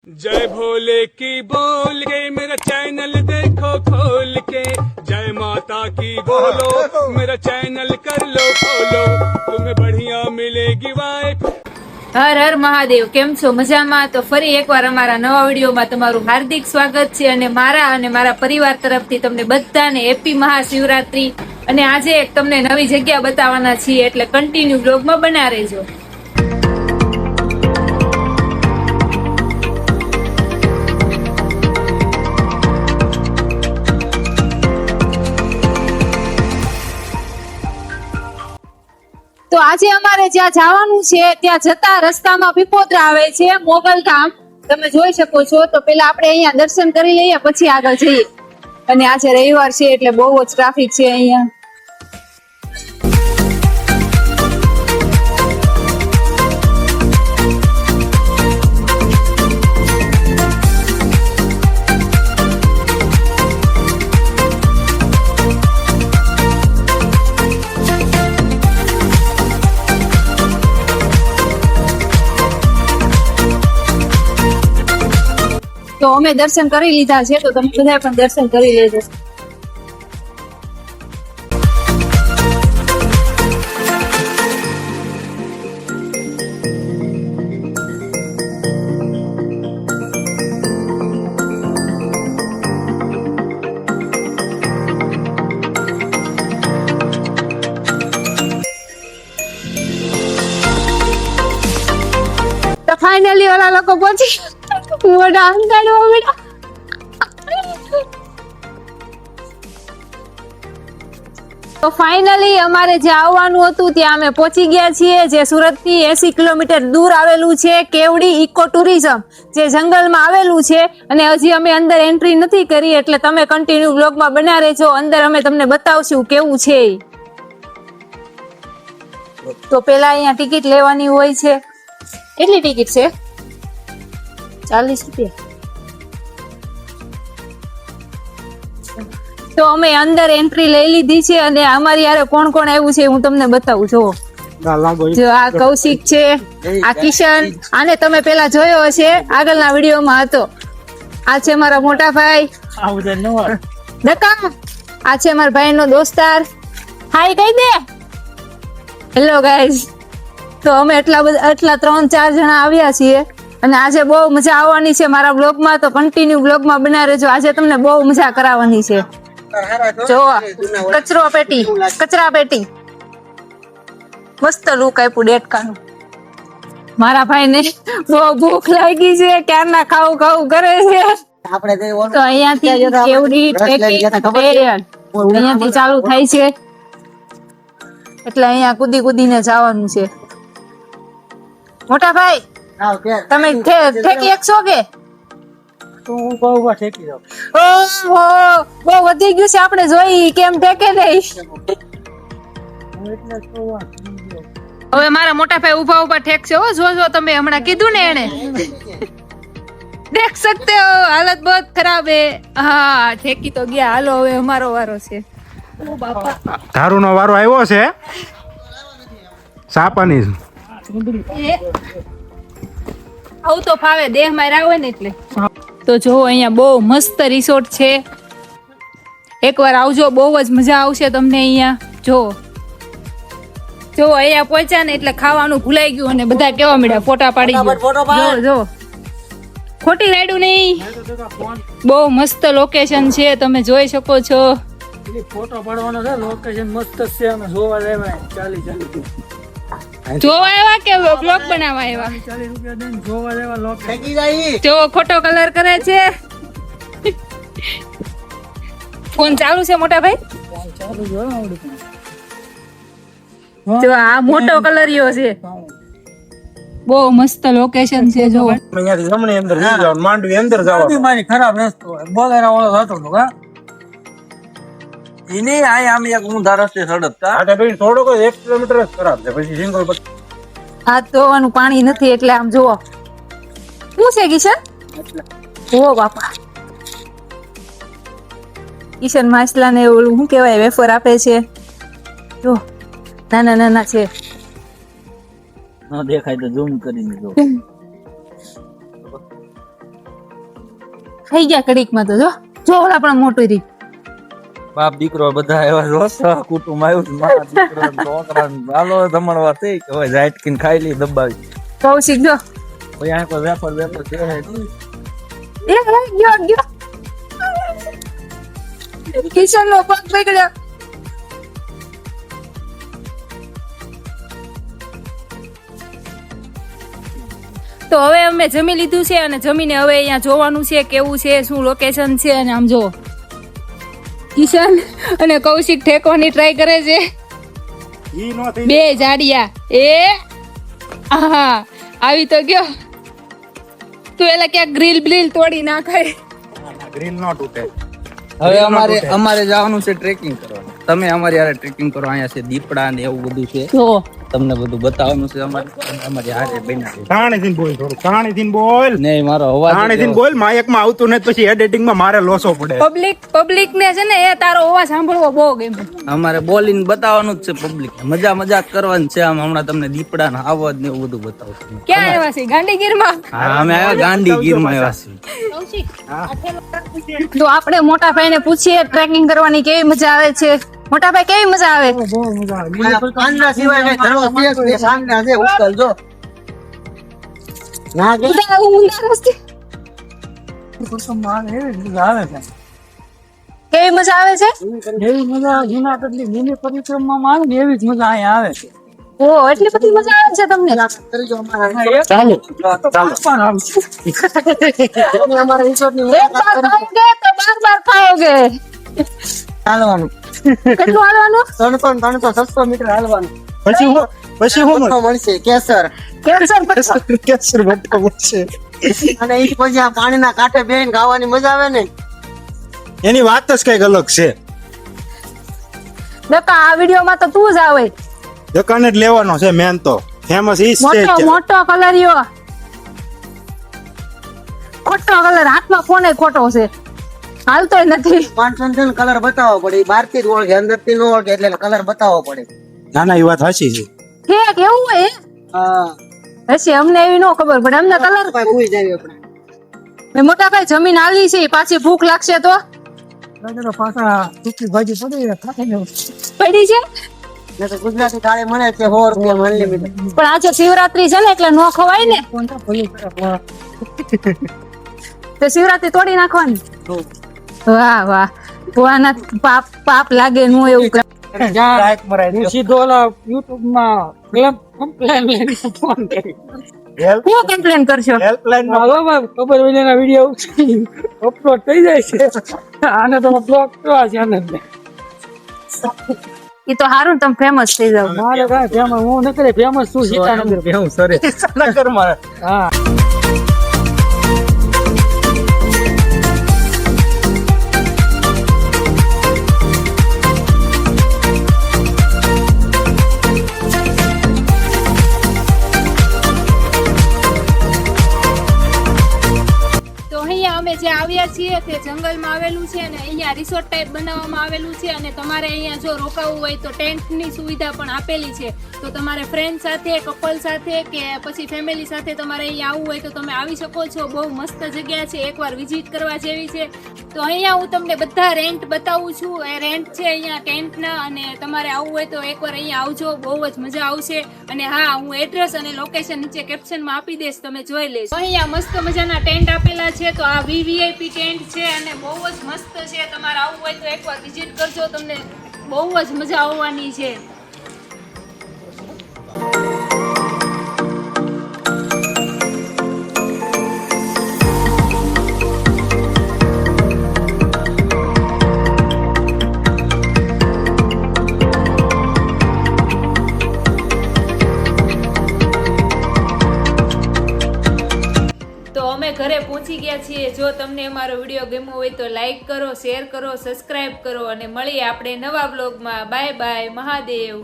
जय भोले की बोल के मेरा चैनल देखो खोल के, जय माता की बोलो मेरा चैनल कर लो फॉलो, तुम्हें बढ़िया मिलेगी वाइफ। હર હર મહાદેવ. કેમ છો? મજામાં? તો ફરી એકવાર અમારા નવા વિડીયોમાં તમારું હાર્દિક સ્વાગત છે અને મારા પરિવાર તરફથી તમને બધાને હેપી મહાશિવરાત્રી. અને આજે એક તમને નવી જગ્યા બતાવવાના છીએ, એટલે કન્ટિન્યુ બ્લોગમાં બના રહેજો. તો આજે અમારે જ્યાં જવાનું છે ત્યાં જતા રસ્તામાં પીપોત્રા આવે છે, મોગલધામ તમે જોઈ શકો છો. તો પેલા આપણે અહીંયા દર્શન કરી લઈએ, પછી આગળ જઈએ. અને આજે રવિવાર છે એટલે બહુ જ ટ્રાફિક છે અહીંયા. તો અમે દર્શન કરી લીધા છે, તો તમે બધા પણ દર્શન કરી લેજો. તો ફાઇનલી ઓલા લોકો પહોંચી મોઢા અંગાડવા બેટા. તો ફાઇનલી અમારે જે આવવાનું હતું ત્યાં અમે પહોંચી ગયા છીએ, જે સુરત થી 80 કિલોમીટર દૂર આવેલું છે કેવડી ઇકો ટુરિઝમ, જે જંગલમાં આવેલું છે. અને હજી અમે અંદર એન્ટ્રી નથી કરી, એટલે તમે કન્ટિન્યુ બ્લોગમાં બના રહેજો. અંદર અમે તમને બતાવશું કેવું છે. તો પેલા અહીંયા ટિકિટ લેવાની હોય છે. કેટલી ટિકિટ છે? 40 રૂપિયા. તો અમે અંદર એન્ટ્રી લઈ લીધી છે અને અમારી યારે કોણ કોણ આવ્યું છે હું તમને બતાવું. જો આ કૌશિક છે, આ કિશન, આને તમે પેલા જોયો હશે, આગળના વિડીયોમાં હતો. આ છે મારા મોટા ભાઈ દકા, આ છે મારા ભાઈ નો દોસ્તાર. હાય કહી દે. Hello guys. તો અમે એટલા 3-4 જણા આવ્યા છીએ અને આજે બહુ મજા આવવાની છે મારા બ્લોગમાં. તો કન્ટિન્યુ બ્લોગમાં બના રહેજો. આજે તમને બહુ મજા કરાવવાની છે. જો કચરા પેટી મસ્ત લુક આપ્યું ડેટકાનું. મારા ભાઈને બહુ ભૂખ લાગી છે, ક્યારના ખાવું કરે છે. તો અહીંયાથી કેવડી અહીંયાથી ચાલુ થાય છે, એટલે અહીંયા કૂદીને જવાનું છે. મોટા ભાઈ તમે ઠેકી એકશો કે? બહુ વધી ગયું છે, આપણે જોઈ કેમ ઠેકે નહીં. હવે મારા મોટા ભાઈ ઉભા ઠેકશે. જો તમે હમણાં કીધું ને એને, દેખ સકતે હો, હાલત બહુ ખરાબ હે. હા ઠેકી તો ગયા. હાલો હવે અમારો વારો છે. ઓ બાપા, ધારુનો વારો આવ્યો છે. સાપાની આવું તો ફાવે, દેહ માર્યા હોય ને એટલે. તો જો અહીંયા બહુ મસ્ત રિસોર્ટ છે, એકવાર આવજો, બહુ જ મજા આવશે તમને અહીંયા. જો અહીંયા પહોંચ્યા ને એટલે ખાવાનું ભૂલાઈ ગયું અને બધા કેવા મળ્યા ફોટા પાડી ગયા. જો ખોટી રાયડું નહીં, બહુ મસ્ત લોકેશન છે, તમે જોઈ શકો છો. ફોટો પાડવાનો છે, લોકેશન મસ્ત છે અને જોવા લેવાય. 40 જોવા આવ્યા કે બ્લોગ બનાવવા આવ્યા? 40 રૂપિયા દઈને જોવા લેવા લોકેશન. જો ખોટો કલર કરે છે. ફોન ચાલુ છે મોટા ભાઈ? ચાલુ જો આવડું. જો આ મોટો કલરિયો છે, બહુ મસ્ત લોકેશન છે. જો અહીંયાથી જમણી અંદર જવાનું, માંડવી અંદર જવાનું. મારી ખરાબ રસ્તો બોલેરા વાળો થતો હતો કા એને આમ એક ઊંધા રસ્તે સડકતા. આ ભાઈ થોડોક 1 કિલોમીટર જ ખરાબ છે, પછી સિંગલ પર આ ધોવાનું પાણી નથી એટલે આમ જુઓ. શું છે કિશન? ઓ બાપા, કિશન માછલા ને ઓલું શું કેવાય વેફર આપે છે. જો નાના છે. ન દેખાય તો ઝૂમ કરીને જો. થઈ ગયા કડીકમાં તો જો ઓલા પણ મોટું રી બાપ દીકરો બધા એવા જોશો કુટુંબ આવ્યું છે, મારા દીકરો છોકરા હાલો જમણવાર થઈ કે હવે ઝાટકીને ખાઈ લી દબાવી કૌશિક જો પછી આ કોઈ વેફર છે ગયો કિશન નો પગ પકડ્યો. તો હવે અમે જમી લીધું છે અને જમીને હવે અહીંયા જોવાનું છે કેવું છે, શું લોકેશન છે. અને આમ જો કિશન અને કૌશિક ઠેકવાની ટ્રાય કરે છે. બે જાડિયા હા આવી તો ગયો. તું એલા ક્યાંક ગ્રીલ બ્રીલ તોડી નાખાય. ગ્રીલ નો તૂટે. હવે અમારે જવાનું છે ટ્રેકિંગ કરવાનું. તમે અમારી હારે ટ્રેકિંગ કરો. અહીંયા છે દીપડા ને એવું બધું છે, જો તમને બધું બતાવવાનું છે. અમારી હારે બન્યા કહાણીથી બોલ, થોડું કહાણીથી બોલ. નહીં મારો અવાજ કહાણીથી બોલ. માયકમાં આવતું નથી, પછી એડિટિંગ માં મારે લોસો પડે. પબ્લિક ને છે ને એ તારો અવાજ સાંભળવો બહુ ગમે. અમારે બોલીને બતાવવાનું જ છે પબ્લિક. મજાક કરવાની છે. આમ હમણાં તમને દીપડા ના અવાજ ને એવું બધું બતાવશું. ક્યાં આવ્યા છે? ગાંધીગીરમાં. હા અમે આવ્યા ગાંધીગીરમાં આવ્યા છીએ. તો આપણે મોટા ભાઈ ને પૂછીએ ટ્રેકિંગ કરવાની કેવી મજા આવે છે. મોટા ભાઈ કેવી મજા આવે? કેવી મજા આવે છે? એવી મજા જુનાગઢ ની મિની પરિક્રમામાં આવે ને એવી જ મજા અહીંયા આવે છે. ઓ એટલી બધી મજા આવે છે તમને? એક બાર ખાઓગે તો બાર ખાઓગે. હાલવાનું કેટલું હાલવાનું? 300-600 મીટર હાલવાનું. પછી હું મળશે કેસર કેસર ભટ્ટો મળશે. અને એ પછી આ પાણીના કાંઠે બેહીને ખાવાની મજા આવે ને. એની વાત જ કઈક અલગ છે. દકા આ વિડીયોમાં તો તું જ આવે. દુકાને જ લેવાનો છે મેન તો. ફેમસ ઈ સ્ટેજ છે. મોટો કલરિયો, ખોટો કલર. હાથમાં ફોન ખોટો છે, હાલતોય નથી. 500 કલર બતાવવો પડે. બહાર થી જ ઓળખે, અંદર થી ન ઓળખે, એટલે કલર બતાવવો પડે. ના ના, એ વાત સાચી છે. કે કેવું હોય હા હશે, અમને એવી ન ખબર પડે. અમને કલર ભૂઈ જાય આપણે. મોટા ભાઈ જમીન આલી છે, પાછી ભૂખ લાગશે તો પાછા સૂકી ભાજી પડી ખાઈ લેવું. પડી છે. ને તો ગુજરાતી થાળી મળે છે 100 રૂપિયા અનલિમિટેડ. પણ આજે શિવરાત્રી છે ને એટલે નો ખવાય ને. તો શિવરાત્રી તોડી નાખવાની. વાહ વાહ, ભુવાના પાપ લાગે નું એવું. હું સીધો ઓલા YouTube માં કમ્પ્લેન લઈને ફોન કરી. હું કમ્પ્લેન કરશો? હેલ્પલાઈન ખબર વિના વિડીયો અપલોડ થઈ જાય છે. આને તો બ્લોક કરવા છે આને. એ તો હારું તમે ફેમસ થઈ જાવ. મારે કાંઈ ફેમસ હું નથી ફેમસ છું સીતાનગર. કેવું સરે નગર માં. હા અમે જે આવ્યા છીએ તે જંગલમાં આવેલું છે અને અહીંયા રિસોર્ટ ટાઈપ બનાવવામાં આવેલું છે. અને તમારે અહીંયા જો રોકાવું હોય તો ટેન્ટની સુવિધા પણ આપેલી છે. તો તમારે ફ્રેન્ડ સાથે, કપલ સાથે કે પછી ફેમિલી સાથે તમારે અહીંયા આવવું હોય તો તમે આવી શકો છો. બહુ મસ્ત જગ્યા છે, એકવાર વિઝિટ કરવા જેવી છે. તો અહીંયા હું તમને બધા રેન્ટ બતાવું છું. એ રેન્ટ છે અહીંયા ટેન્ટના, અને તમારે આવવું હોય તો એકવાર અહીંયા આવજો, બહુ જ મજા આવશે. અને હા, હું એડ્રેસ અને લોકેશન નીચે કેપ્શનમાં આપી દઈશ, તમે જોઈ લેજો. અહીંયા મસ્ત મજાના ટેન્ટ આપેલા છે. તો આ VVIP ટેન્ટ છે અને બહુ જ મસ્ત છે. તમારે આવવું હોય તો એકવાર વિઝિટ કરજો, તમને બહુ જ મજા આવવાની છે. ઘરે પહોંચી ગયા છીએ. જો તમને અમારો વિડીયો ગમ્યો હોય તો લાઈક કરો, શેર કરો, સબસ્ક્રાઇબ કરો અને મળીએ આપણે નવા બ્લોગમાં. Bye bye, Mahadev.